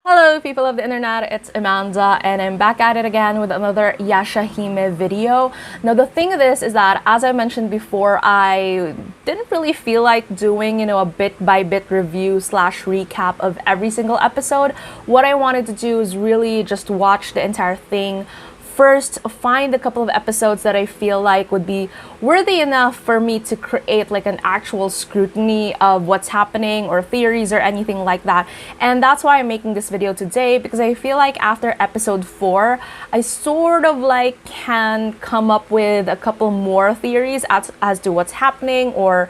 Hello people of the internet, it's Amanda and I'm back at it again with another Yashahime video. Now the thing of this is that, as I mentioned before, I didn't really feel like doing, a bit by bit review slash recap of every single episode. What I wanted to do is really just watch the entire thing. First, find a couple of episodes that I feel like would be worthy enough for me to create like an actual scrutiny of what's happening or theories or anything like that. And that's why I'm making this video today, because I feel like after episode 4, I sort of like can come up with a couple more theories as to what's happening, or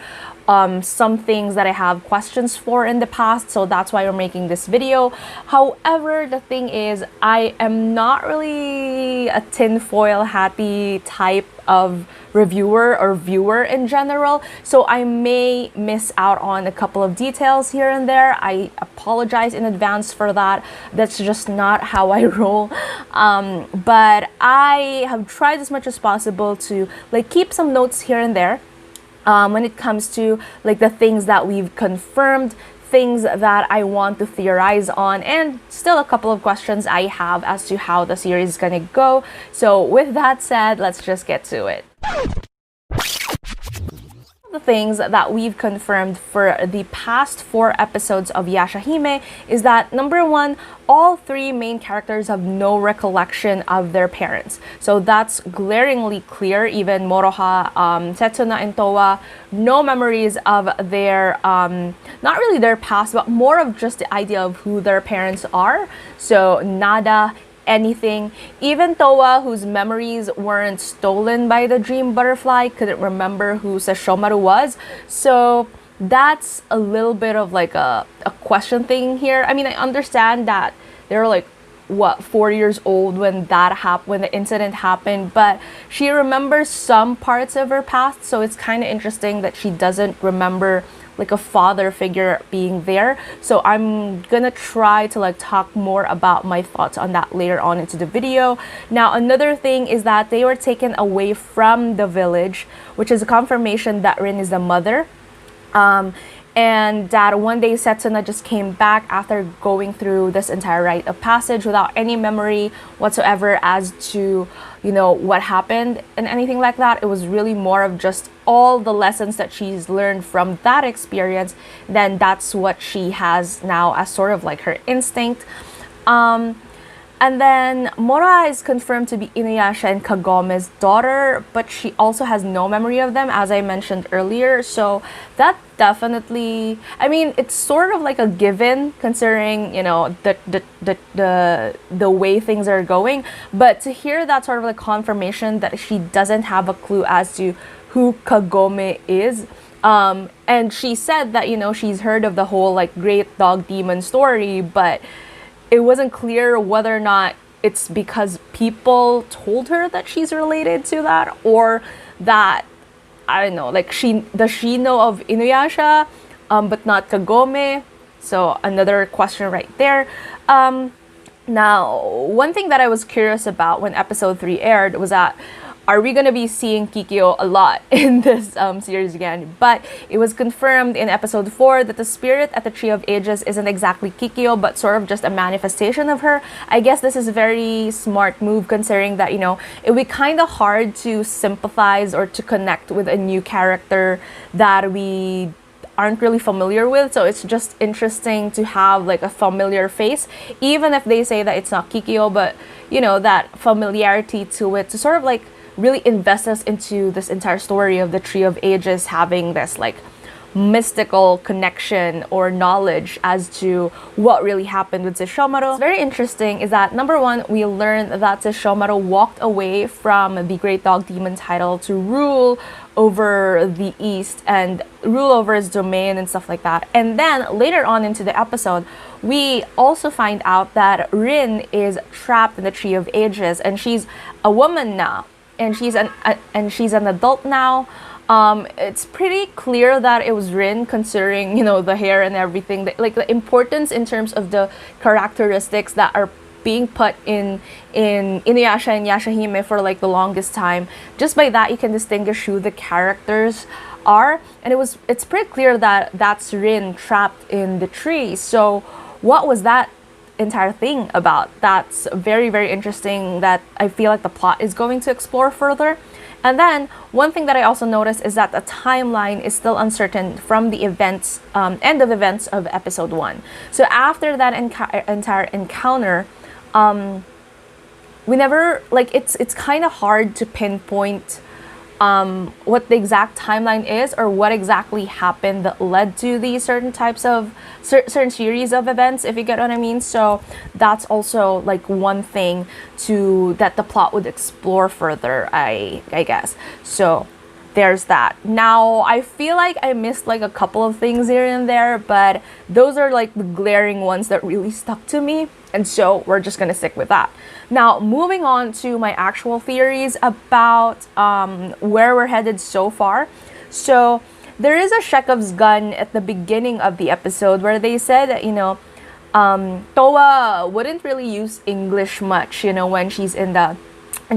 some things that I have questions for in the past, so that's why we're making this video. However, the thing is, I am not really a tinfoil hatty type of reviewer or viewer in general, so I may miss out on a couple of details here and there. I apologize in advance for that. That's just not how I roll. But I have tried as much as possible to like keep some notes here and there. When it comes to like the things that we've confirmed, things that I want to theorize on, and still a couple of questions I have as to how the series is gonna go. So with that said, let's just get to it. The things that we've confirmed for the past 4 episodes of Yashahime is that, number 1, all 3 main characters have no recollection of their parents. So that's glaringly clear. Even Moroha, Setsuna, and Towa, no memories of their, not really their past, but more of just the idea of who their parents are. So nada, anything. Even Towa, whose memories weren't stolen by the dream butterfly, couldn't remember who Sesshomaru was. So that's a little bit of like a question thing here. I mean, I understand that they're like, what, 4 years old when when the incident happened, but she remembers some parts of her past, so it's kind of interesting that she doesn't remember like a father figure being there. So I'm gonna try to like talk more about my thoughts on that later on into the video. Now, another thing is that they were taken away from the village, which is a confirmation that Rin is the mother. And that one day Setsuna just came back after going through this entire rite of passage without any memory whatsoever as to, what happened and anything like that. It was really more of just all the lessons that she's learned from that experience. Then that's what she has now as sort of like her instinct. And then Moroha is confirmed to be Inuyasha and Kagome's daughter, but she also has no memory of them, as I mentioned earlier. So that definitely, I mean, it's sort of like a given considering, the way things are going. But to hear that sort of like confirmation that she doesn't have a clue as to who Kagome is. And she said that, she's heard of the whole like great dog demon story, but it wasn't clear whether or not it's because people told her that she's related to that, or that, I don't know, like does she know of Inuyasha, but not Kagome? So another question right there. Now, one thing that I was curious about when episode 3 aired was that, are we going to be seeing Kikyo a lot in this series again? But it was confirmed in episode 4 that the spirit at the Tree of Ages isn't exactly Kikyo, but sort of just a manifestation of her. I guess this is a very smart move considering that, it would be kind of hard to sympathize or to connect with a new character that we aren't really familiar with. So it's just interesting to have like a familiar face, even if they say that it's not Kikyo, but that familiarity to it to sort of like really invest us into this entire story of the Tree of Ages having this like mystical connection or knowledge as to what really happened with Sesshomaru. What's very interesting is that, number 1, we learned that Sesshomaru walked away from the Great Dog Demon title to rule over the East and rule over his domain and stuff like that. And then later on into the episode, we also find out that Rin is trapped in the Tree of Ages, and she's a woman now. And she's an adult now. It's pretty clear that it was Rin, considering the hair and everything. Like the importance in terms of the characteristics that are being put in Inuyasha and Yashahime for like the longest time. Just by that, you can distinguish who the characters are, and it's pretty clear that that's Rin trapped in the tree. So what was that entire thing about. That's very, very interesting that I feel like the plot is going to explore further. And then one thing that I also noticed is that the timeline is still uncertain from the events, end of events of episode 1. So after that entire encounter, we never, like, it's kind of hard to pinpoint what the exact timeline is or what exactly happened that led to these certain types of certain series of events, if you get what I mean. So that's also like one thing that the plot would explore further, I guess. So there's that. Now, I feel like I missed like a couple of things here and there, but those are like the glaring ones that really stuck to me, and so we're just gonna stick with that. Now, moving on to my actual theories about where we're headed so far. So there is a Chekhov's gun at the beginning of the episode where they said that, Towa wouldn't really use English much, when she's in the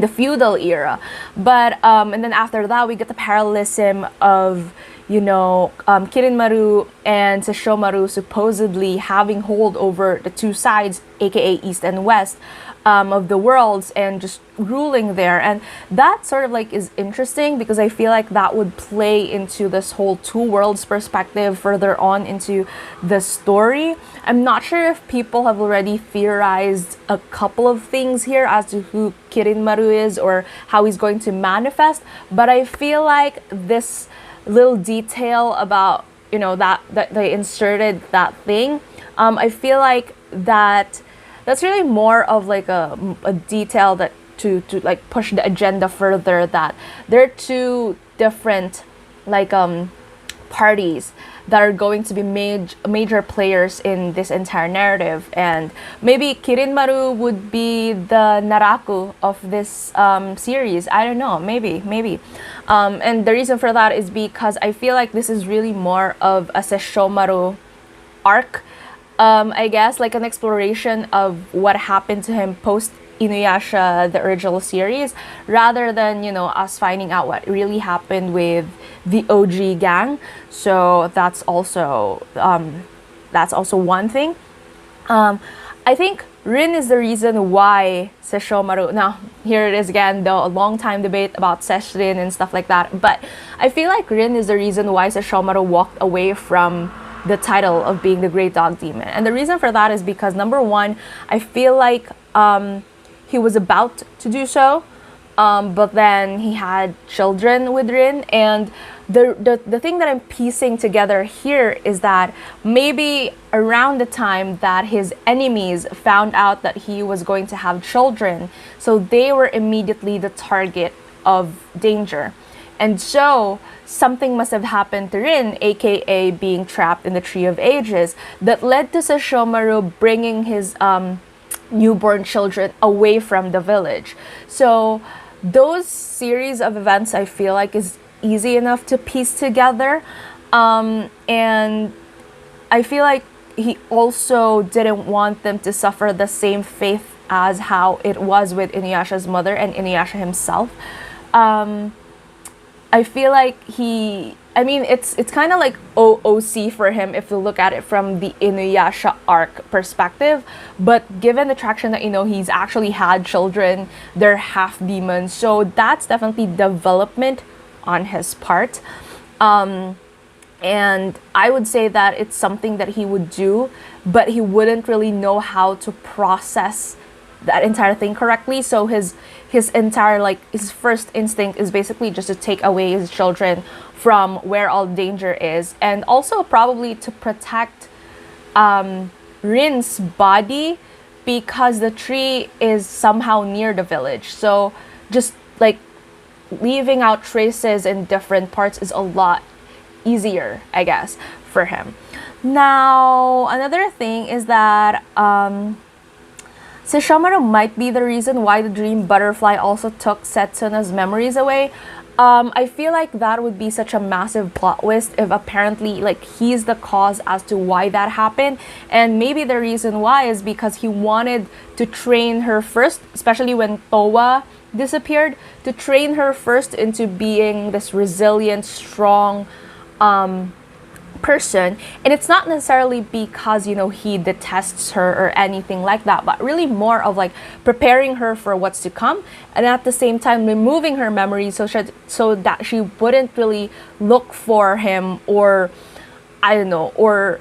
feudal era, but and then after that we get the parallelism of Kirinmaru and Sesshomaru supposedly having hold over the two sides, aka East and West, of the worlds, and just ruling there. And that sort of like is interesting because I feel like that would play into this whole two worlds perspective further on into the story. I'm not sure if people have already theorized a couple of things here as to who Kirinmaru is or how he's going to manifest, but I feel like this little detail about that they inserted that thing, I feel like that's really more of like a detail that to like push the agenda further, that there are two different like parties that are going to be major players in this entire narrative, and maybe Kirinmaru would be the Naraku of this series. I don't know, maybe. And the reason for that is because I feel like this is really more of a Sesshomaru arc, I guess, like an exploration of what happened to him post Inuyasha, the original series, rather than us finding out what really happened with the OG gang. So that's also one thing. I think Rin is the reason why Sesshomaru. Now here it is again, though, a long time debate about Sesshin and stuff like that. But I feel like Rin is the reason why Sesshomaru walked away from the title of being the Great Dog Demon, and the reason for that is because number one, I feel like he was about to do so, but then he had children with Rin, and the thing that I'm piecing together here is that maybe around the time that his enemies found out that he was going to have children, so they were immediately the target of danger. And so something must have happened to Rin, aka being trapped in the Tree of Ages, that led to Sesshomaru bringing his newborn children away from the village. So those series of events I feel like is easy enough to piece together, and I feel like he also didn't want them to suffer the same fate as how it was with Inuyasha's mother and Inuyasha himself. I feel like it's kind of like OOC for him if you look at it from the Inuyasha arc perspective, but given the traction that he's actually had children, they're half demons, so that's definitely development on his part, and I would say that it's something that he would do, but he wouldn't really know how to process that entire thing correctly. So his entire, like, his first instinct is basically just to take away his children from where all danger is, and also probably to protect Rin's body because the tree is somehow near the village. So just like leaving out traces in different parts is a lot easier, I guess, for him. Now, another thing is that Sesshomaru might be the reason why the dream butterfly also took Setsuna's memories away. I feel like that would be such a massive plot twist if apparently like he's the cause as to why that happened, and maybe the reason why is because he wanted to train her first, especially when Towa disappeared, to train her first into being this resilient, strong person, and it's not necessarily because he detests her or anything like that, but really more of like preparing her for what's to come, and at the same time removing her memories so that she wouldn't really look for him, or I don't know, or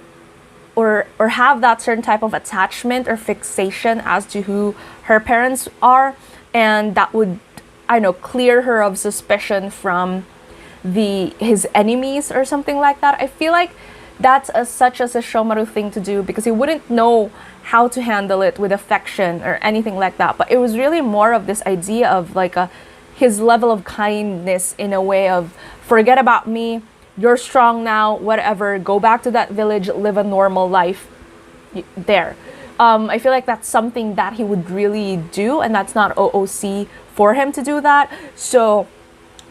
have that certain type of attachment or fixation as to who her parents are, and that would, I know, clear her of suspicion from his enemies or something like that. I feel like that's such a Sesshomaru thing to do, because he wouldn't know how to handle it with affection or anything like that. But it was really more of this idea of like his level of kindness, in a way of, forget about me, you're strong now, whatever, go back to that village, live a normal life there. I feel like that's something that he would really do, and that's not OOC for him to do that. So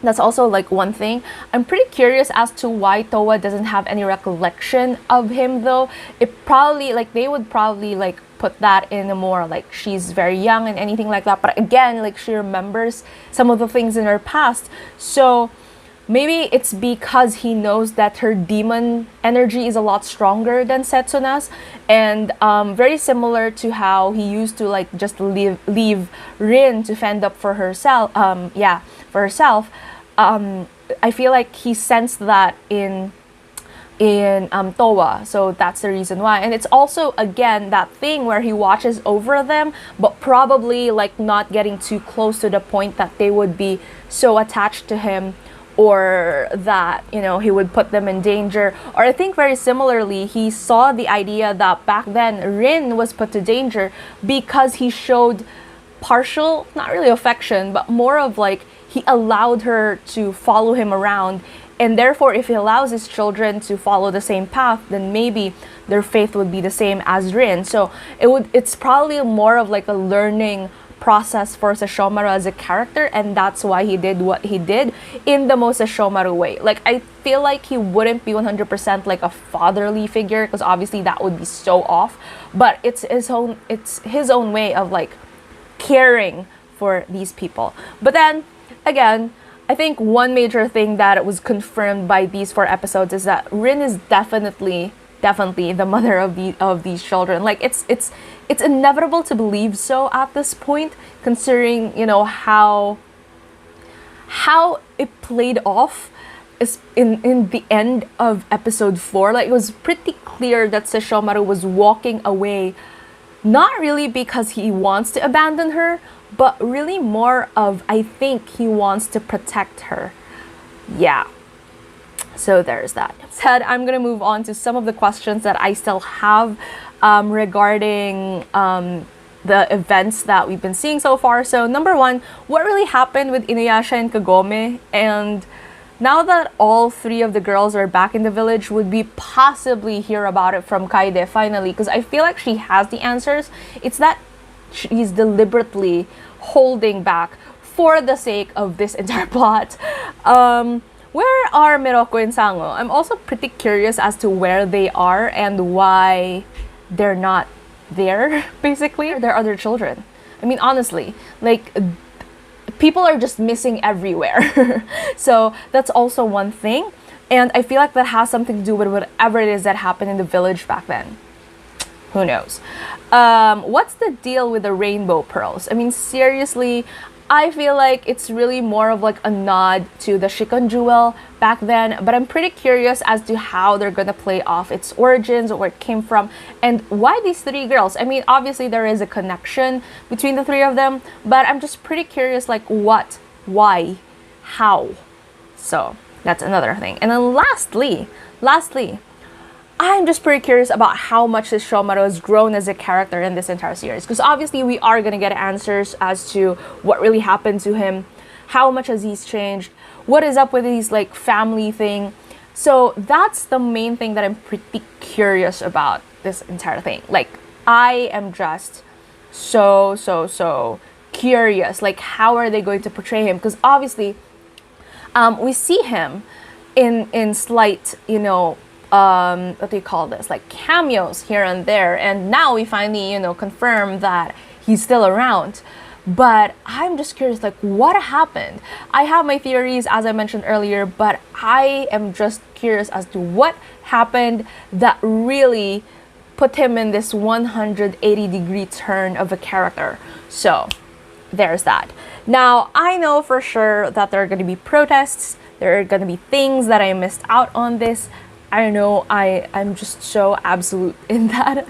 that's also like one thing. I'm pretty curious as to why Towa doesn't have any recollection of him, though. It probably, like, they would probably like put that in a more like she's very young and anything like that. But again, like, she remembers some of the things in her past. So maybe it's because he knows that her demon energy is a lot stronger than Setsuna's, and very similar to how he used to like just leave Rin to fend up for herself. I feel like he sensed that in Towa, so that's the reason why. And it's also, again, that thing where he watches over them, but probably like not getting too close to the point that they would be so attached to him, or that he would put them in danger. Or I think very similarly, he saw the idea that back then Rin was put to danger because he showed partial, not really affection, but more of like he allowed her to follow him around, and therefore if he allows his children to follow the same path, then maybe their faith would be the same as Rin. So it's probably more of like a learning process for Sesshomaru as a character, and that's why he did what he did in the most Sesshomaru way. Like, I feel like he wouldn't be 100% like a fatherly figure, because obviously that would be so off, but it's his own way of like caring for these people. But then again, I think one major thing that was confirmed by these 4 episodes is that Rin is definitely the mother of these children. Like, it's inevitable to believe so at this point, considering how it played off is in the end of episode 4. Like, it was pretty clear that Sesshomaru was walking away, not really because he wants to abandon her, but really more of, I think he wants to protect her. Yeah. So there's that. Instead, I'm going to move on to some of the questions that I still have regarding the events that we've been seeing so far. So number 1, what really happened with Inuyasha and Kagome? And now that all 3 of the girls are back in the village, would we possibly hear about it from Kaide finally? Because I feel like she has the answers. It's that she's deliberately holding back for the sake of this entire plot. Where are Miroko and Sango? I'm also pretty curious as to where they are and why they're not there, basically. They're other children. I mean, honestly, like, people are just missing everywhere. So that's also one thing. And I feel like that has something to do with whatever it is that happened in the village back then. Who knows? What's the deal with the rainbow pearls? I mean, seriously, I feel like it's really more of like a nod to the Shikon jewel back then, but I'm pretty curious as to how they're gonna play off its origins, or where it came from, and why these 3 girls. I mean, obviously there is a connection between the 3 of them, but I'm just pretty curious, like, what, why, how. So that's another thing. And then lastly, I'm just pretty curious about how much Sesshomaru has grown as a character in this entire series. Because obviously we are going to get answers as to what really happened to him. How much has he changed? What is up with his like family thing? So that's the main thing that I'm pretty curious about this entire thing. Like, I am just so curious. Like, how are they going to portray him? Because obviously we see him in slight, what do you call this, like cameos here and there, and now we finally confirm that he's still around. but I'm just curious, like, what happened? I have my theories, as I mentioned earlier, but I am just curious as to what happened that really put him in this 180-degree turn of a character. So there's that. Now, I know for sure that there are going to be protests. There are going to be things that I missed out on this. I don't know, I'm just so absolute in that.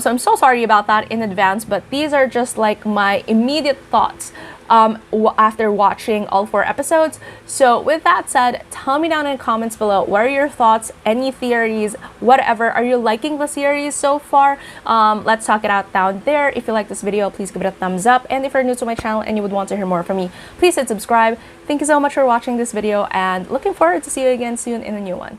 So I'm so sorry about that in advance, but these are just like my immediate thoughts after watching all 4 episodes. So with that said, tell me down in the comments below, what are your thoughts, any theories, whatever. Are you liking the series so far? Let's talk it out down there. If you like this video, please give it a thumbs up. And if you're new to my channel and you would want to hear more from me, please hit subscribe. Thank you so much for watching this video and looking forward to see you again soon in a new one.